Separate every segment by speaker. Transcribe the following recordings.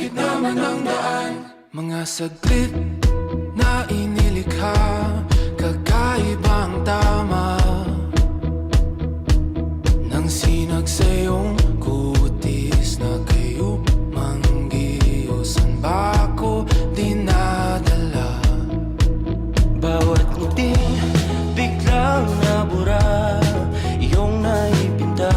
Speaker 1: gitna man ng daan. Mga saglit na inilikha, kakaibang tama nang sinag sa iyong kutis na kayo manggiyosan ba ako dinadala?
Speaker 2: Bawat ngiting biglang nabura, iyong naipinta.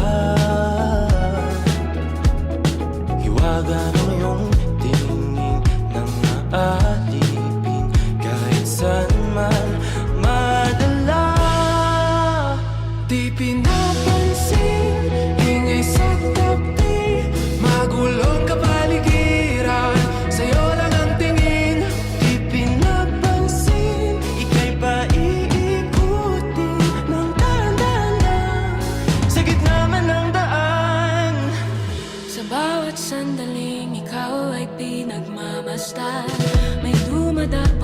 Speaker 2: Hiwaga ng iyong tingin nang naalipin, kahit saan man madala.
Speaker 1: Di pinapansin, ingay sa tabi, magulong kapaligiran, sa'yo lang ang tingin.
Speaker 2: Di pinapansin, ika'y paiikutin ng dahan-dahan lang, sa gitna man ng daan.
Speaker 3: Sa bawat sandaling ikaw ay pinagmamasdan, may dumadaan